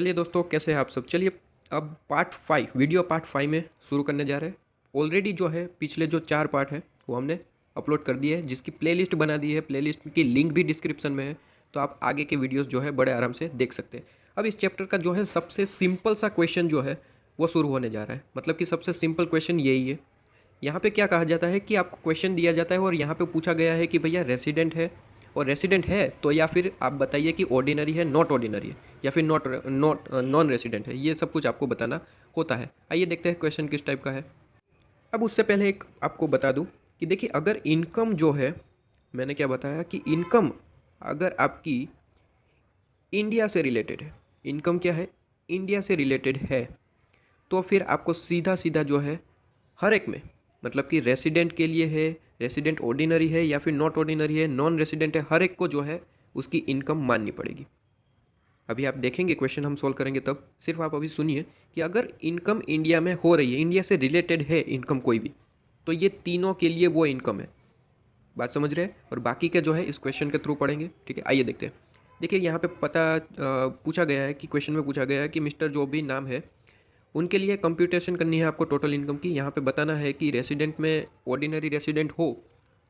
चलिए दोस्तों, कैसे हैं आप सब। चलिए अब पार्ट 5 वीडियो पार्ट 5 में शुरू करने जा रहे हैं। ऑलरेडी जो है पिछले जो 4 पार्ट है वो हमने अपलोड कर दिए है, जिसकी प्लेलिस्ट बना दी है। प्लेलिस्ट की लिंक भी डिस्क्रिप्शन में है, तो आप आगे के वीडियोस जो है बड़े आराम से देख सकते हैं। अब इस चैप्टर का जो है सबसे सिंपल सा क्वेश्चन जो है वो शुरू होने जा रहा है। मतलब कि सबसे सिंपल क्वेश्चन यही है। यहाँ पे क्या कहा जाता है कि आपको क्वेश्चन दिया जाता है और यहाँ पे पूछा गया है कि भैया रेसिडेंट है, और रेसिडेंट है तो या फिर आप बताइए कि ऑर्डिनरी है, नॉट ऑर्डिनरी है, या फिर नॉन रेसिडेंट है। ये सब कुछ आपको बताना होता है। आइए देखते हैं क्वेश्चन किस टाइप का है। अब उससे पहले एक आपको बता दूं कि देखिए, अगर इनकम जो है, मैंने क्या बताया कि इनकम अगर आपकी इंडिया से रिलेटेड है, इनकम क्या है, इंडिया से रिलेटेड है, तो फिर आपको सीधा सीधा जो है हर एक में, मतलब कि रेसिडेंट के लिए है, रेसिडेंट ऑर्डिनरी है या फिर नॉट ऑर्डिनरी है, नॉन रेसिडेंट है, हर एक को जो है उसकी इनकम माननी पड़ेगी। अभी आप देखेंगे क्वेश्चन हम सोल्व करेंगे तब। सिर्फ आप अभी सुनिए कि अगर इनकम इंडिया में हो रही है, इंडिया से रिलेटेड है इनकम कोई भी, तो ये तीनों के लिए वो इनकम है। बात समझ रहे हैं। और बाकी के जो है इस क्वेश्चन के थ्रू पढ़ेंगे। ठीक है, आइए देखते हैं। देखिए यहाँ पे पूछा गया है कि क्वेश्चन में पूछा गया है कि मिस्टर जो भी नाम है उनके लिए कंप्यूटेशन करनी है आपको टोटल इनकम की। यहाँ पे बताना है कि रेसिडेंट में ऑर्डिनरी रेसिडेंट हो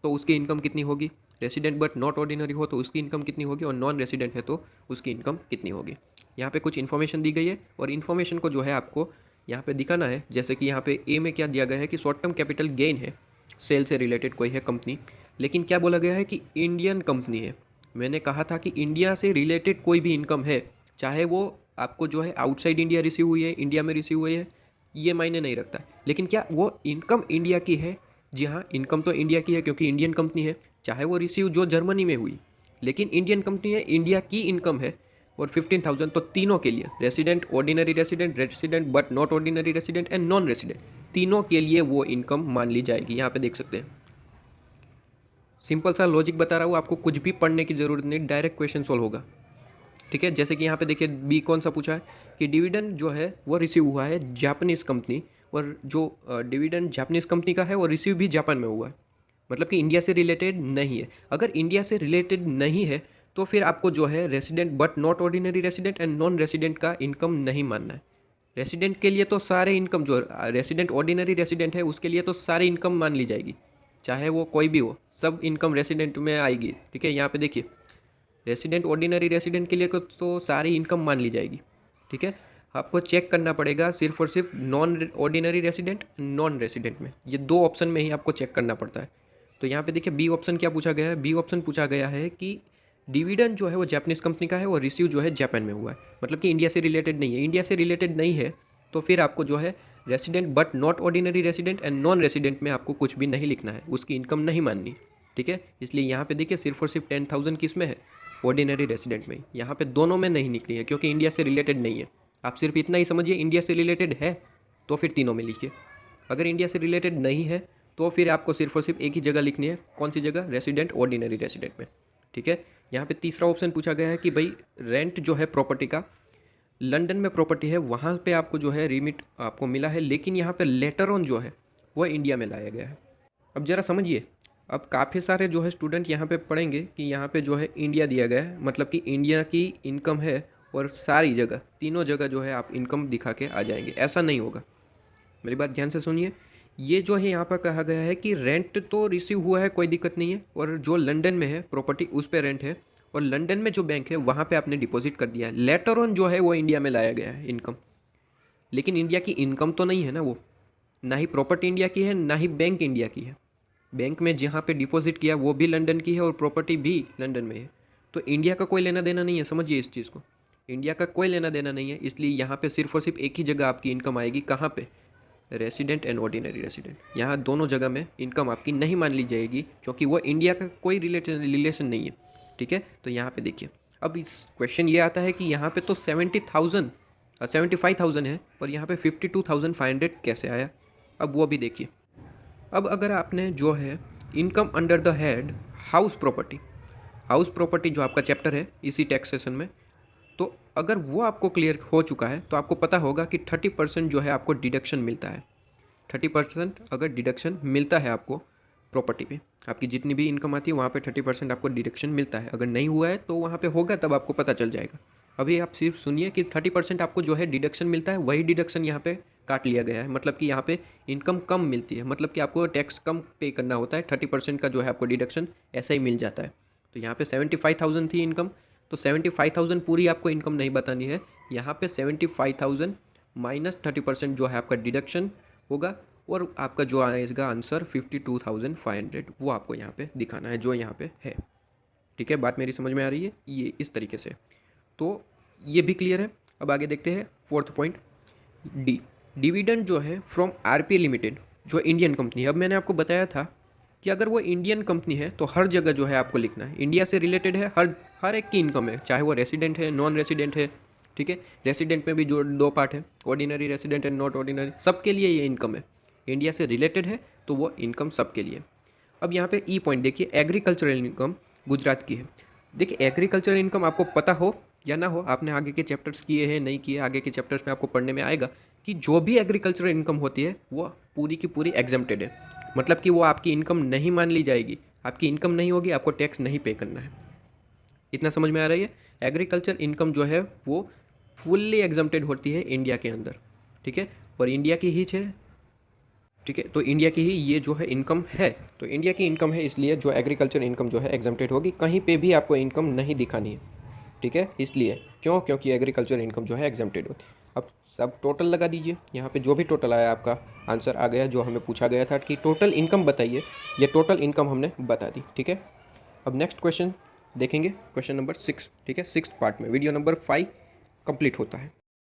तो उसकी इनकम कितनी होगी, रेसिडेंट बट नॉट ऑर्डिनरी हो तो उसकी इनकम कितनी होगी, और नॉन रेसिडेंट है तो उसकी इनकम कितनी होगी। यहाँ पे कुछ इन्फॉर्मेशन दी गई है और इन्फॉर्मेशन को जो है आपको यहाँ पे दिखाना है। जैसे कि यहाँ पे ए में क्या दिया गया है कि शॉर्ट टर्म कैपिटल गेन है, सेल से रिलेटेड कोई है कंपनी, लेकिन क्या बोला गया है कि इंडियन कंपनी है। मैंने कहा था कि इंडिया से रिलेटेड कोई भी इनकम है, चाहे वो आपको जो है आउटसाइड इंडिया रिसीव हुई है, इंडिया में रिसीव हुई है, ये मायने नहीं रखता, लेकिन क्या वो इनकम इंडिया की है। जी हाँ, इनकम तो इंडिया की है क्योंकि इंडियन कंपनी है। चाहे वो रिसीव जो जर्मनी में हुई, लेकिन इंडियन कंपनी है, इंडिया की इनकम है। और 15,000 तो तीनों के लिए, resident, ordinary resident, resident but not ordinary resident and non resident, तीनों के लिए वो इनकम मान ली जाएगी। यहाँ पे देख सकते हैं, सिंपल सा लॉजिक बता रहा हूँ, आपको कुछ भी पढ़ने की जरूरत नहीं, डायरेक्ट क्वेश्चन सोल्व होगा। ठीक है, जैसे कि यहाँ पे देखिए बी कौन सा पूछा है कि डिविडेंड जो है वो रिसीव हुआ है जापानीज़ कंपनी, और जो डिविडेंड जापानीज़ कंपनी का है वो रिसीव भी जापान में हुआ है, मतलब कि इंडिया से रिलेटेड नहीं है। अगर इंडिया से रिलेटेड नहीं है तो फिर आपको जो है resident but not ordinary resident and non resident का इनकम नहीं मानना है। रेसिडेंट के लिए तो सारे इनकम, जो रेसिडेंट ऑर्डिनरी रेसिडेंट है उसके लिए तो सारी इनकम मान ली जाएगी, चाहे वो कोई भी हो, सब इनकम रेसिडेंट में आएगी। ठीक है, यहाँ पे देखिए रेसिडेंट, ऑर्डिनरी रेसिडेंट के लिए तो सारी इनकम मान ली जाएगी। ठीक है, आपको चेक करना पड़ेगा सिर्फ और सिर्फ non ordinary resident, non resident में, ये दो ऑप्शन में ही आपको चेक करना पड़ता है। तो यहाँ पे देखिए बी ऑप्शन क्या पूछा गया है, बी ऑप्शन पूछा गया है कि डिविडेंड जो है वो जापानीज़ कंपनी का है और रिसीव जो है जापान में हुआ है, मतलब कि इंडिया से रिलेटेड नहीं है। इंडिया से रिलेटेड नहीं है तो फिर आपको जो है resident but not ordinary resident and non resident में आपको कुछ भी नहीं लिखना है, उसकी इनकम नहीं माननी। ठीक है, इसलिए यहाँ पे देखिए सिर्फ और सिर्फ 10,000 किस में है, ऑर्डिनरी रेसिडेंट में। यहाँ पे दोनों में नहीं निकली है क्योंकि इंडिया से रिलेटेड नहीं है। आप सिर्फ इतना ही समझिए, इंडिया से रिलेटेड है तो फिर तीनों में लिखिए। अगर इंडिया से रिलेटेड नहीं है तो फिर आपको सिर्फ और सिर्फ एक ही जगह लिखनी है, कौन सी जगह, रेसिडेंट ऑर्डिनरी रेसिडेंट में। ठीक है, यहाँ पे तीसरा ऑप्शन पूछा गया है कि भाई रेंट जो है प्रॉपर्टी का, लंदन में प्रॉपर्टी है, वहाँ पे आपको जो है रिमिट आपको मिला है, लेकिन यहाँ पे लेटर ऑन जो है वह इंडिया में लाया गया है। अब ज़रा समझिए, अब काफ़ी सारे जो है स्टूडेंट यहाँ पे पढ़ेंगे कि यहाँ पे जो है इंडिया दिया गया है, मतलब कि इंडिया की इनकम है, और सारी जगह, तीनों जगह जो है आप इनकम दिखा के आ जाएंगे। ऐसा नहीं होगा, मेरी बात ध्यान से सुनिए। ये जो है यहाँ पर कहा गया है कि रेंट तो रिसीव हुआ है, कोई दिक्कत नहीं है, और जो लंदन में है प्रॉपर्टी उस पर रेंट है, और लंदन में जो बैंक है वहाँ पे आपने डिपॉजिट कर दिया है। लेटर ऑन जो है वो इंडिया में लाया गया है इनकम, लेकिन इंडिया की इनकम तो नहीं है ना वो, ना ही प्रॉपर्टी इंडिया की है, ना ही बैंक इंडिया की है। बैंक में जहाँ पे डिपॉजिट किया वो भी लंदन की है और प्रॉपर्टी भी लंदन में है, तो इंडिया का कोई लेना देना नहीं है। समझिए इस चीज़ को, इंडिया का कोई लेना देना नहीं है, इसलिए यहाँ पे सिर्फ और सिर्फ एक ही जगह आपकी इनकम आएगी। कहाँ पे, रेसिडेंट एंड ऑर्डिनरी रेसिडेंट, यहाँ दोनों जगह में इनकम आपकी नहीं मान ली जाएगी क्योंकि वो इंडिया का कोई रिलेशन नहीं है। ठीक है, तो यहाँ पे देखिए, अब इस क्वेश्चन ये आता है कि यहाँ पे तो 75,000 है और यहाँ पे 52,500 कैसे आया, अब वो भी देखिए। अब अगर आपने जो है income under the head house property, house property जो आपका चैप्टर है इसी टैक्सेशन में, तो अगर वो आपको क्लियर हो चुका है तो आपको पता होगा कि 30% जो है आपको डिडक्शन मिलता है। 30% अगर डिडक्शन मिलता है आपको प्रॉपर्टी पे, आपकी जितनी भी इनकम आती है वहाँ पे 30% आपको डिडक्शन मिलता है। अगर नहीं हुआ है तो वहाँ पे होगा, तब आपको पता चल जाएगा। अभी आप सिर्फ सुनिए कि 30% आपको जो है डिडक्शन मिलता है, वही डिडक्शन यहाँ पे काट लिया गया है। मतलब कि यहाँ पे इनकम कम मिलती है, मतलब कि आपको टैक्स कम पे करना होता है, 30% का जो है आपको डिडक्शन ऐसा ही मिल जाता है। तो यहाँ पे 75,000 थी इनकम, तो 75,000 पूरी आपको इनकम नहीं बतानी है, यहाँ पे 75,000 माइनस 30% जो है आपका डिडक्शन होगा, और आपका जो आएगा आंसर 52,500 वो आपको यहाँ पे दिखाना है, जो यहाँ पे है। ठीक है, बात मेरी समझ में आ रही है ये इस तरीके से। तो ये भी क्लियर है। अब आगे देखते हैं फोर्थ पॉइंट, डी, डिविडेंड जो है फ्रॉम आरपी लिमिटेड, जो इंडियन कंपनी है। अब मैंने आपको बताया था कि अगर वो इंडियन कंपनी है तो हर जगह जो है आपको लिखना है, इंडिया से रिलेटेड है, हर एक की इनकम है, चाहे वो रेसिडेंट है नॉन रेसिडेंट है। ठीक है, रेसिडेंट में भी जो दो पार्ट है, ordinary resident and not ordinary, सबके लिए ये इनकम है, इंडिया से रिलेटेड है तो वो इनकम सबके लिए। अब यहाँ पे ई पॉइंट देखिए, एग्रीकल्चरल इनकम गुजरात की है। देखिए एग्रीकल्चरल इनकम आपको पता हो या ना हो, आपने आगे के चैप्टर्स किए हैं नहीं किए, आगे के चैप्टर्स में आपको पढ़ने में आएगा कि जो भी एग्रीकल्चरल इनकम होती है वो पूरी की पूरी एग्जेम्प्टेड है, मतलब कि वो आपकी इनकम नहीं मान ली जाएगी, आपकी इनकम नहीं होगी, आपको टैक्स नहीं पे करना है। इतना समझ में आ रही है? एग्रीकल्चर इनकम जो है वो फुल्ली एग्जेम्प्टेड होती है इंडिया के अंदर। ठीक है, और इंडिया की ही है। ठीक है, तो इंडिया की ही ये जो है इनकम है, तो इंडिया की इनकम है, इसलिए जो एग्रीकल्चर इनकम जो है एग्जेम्प्टेड होगी, कहीं पे भी आपको इनकम नहीं दिखानी है। ठीक है, इसलिए क्यों, क्योंकि एग्रीकल्चर इनकम जो है एग्जेम्प्टेड होती है। अब सब टोटल लगा दीजिए, यहाँ पे जो भी टोटल आया आपका आंसर आ गया, जो हमें पूछा गया था कि टोटल इनकम बताइए, ये टोटल इनकम हमने बता दी। ठीक है, अब नेक्स्ट क्वेश्चन देखेंगे, क्वेश्चन नंबर 6। ठीक है, 6th पार्ट में वीडियो नंबर 5 कंप्लीट होता है।